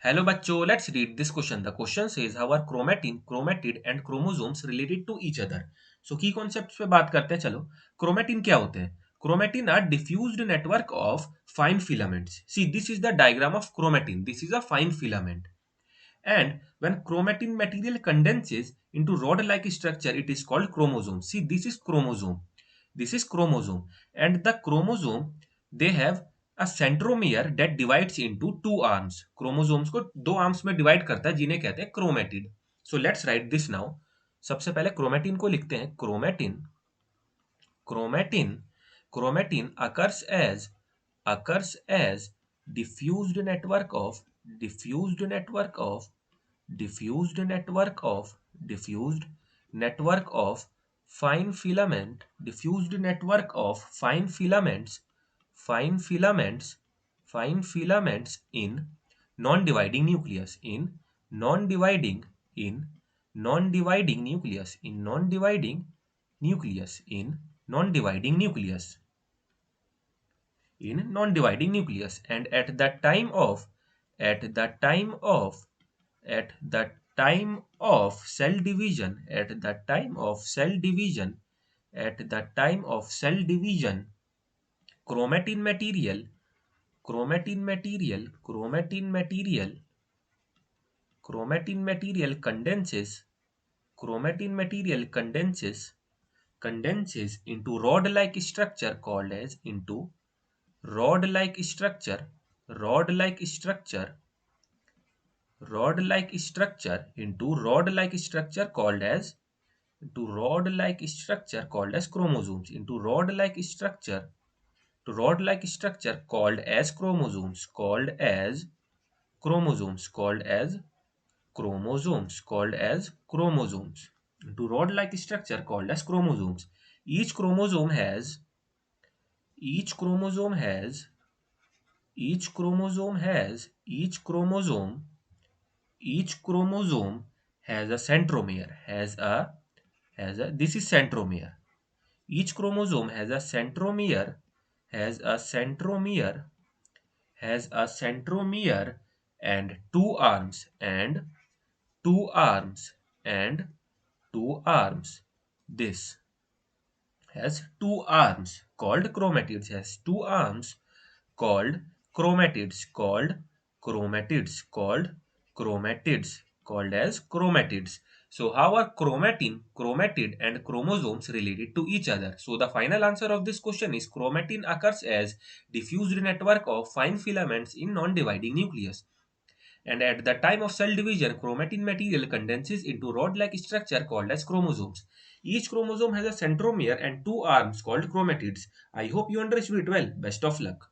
Hello बच्चों, let's read this question. The question says how are chromatin, chromatid and chromosomes related to each other. So key concepts पे बात करते हैं. चलो, chromatin क्या होते हैं? Chromatin are diffused network of fine filaments. See, this is the diagram of chromatin. This is a fine filament. And when chromatin material condenses into rod-like structure, it is called chromosome. See, this is chromosome. This is chromosome. And the chromosome, they have a centromere that divides into two arms. Chromosomes को दो arms में divide करता है जिन्हें कहते हैं chromatid. So let's write this now. सबसे पहले chromatin को लिखते हैं. Chromatin occurs as diffused network of diffused network of diffused network of diffused network of fine filament diffused network of fine filaments in non-dividing nucleus in non-dividing nucleus in non-dividing nucleus in non-dividing nucleus in non-dividing nucleus. And at the time of at the time of at the time of cell division at the time of cell division at the time of cell division chromatin material chromatin material chromatin material chromatin material condenses into rod-like structure called as into rod-like structure rod-like structure rod-like structure into rod-like structure called as into rod-like structure called as chromosomes into rod-like structure called as chromosomes into rod-like structure called as chromosomes. each chromosome has each chromosome has each chromosome has each chromosome has a centromere has a this is centromere. Each chromosome has a centromere and two arms and two arms. This has two arms called chromatids has two arms called called as chromatids. So how are chromatin, chromatid and chromosomes related to each other? So the final answer of this question is chromatin occurs as diffused network of fine filaments in non-dividing nucleus. And at the time of cell division, chromatin material condenses into rod-like structure called as chromosomes. Each chromosome has a centromere and two arms called chromatids. I hope you understood it well. Best of luck.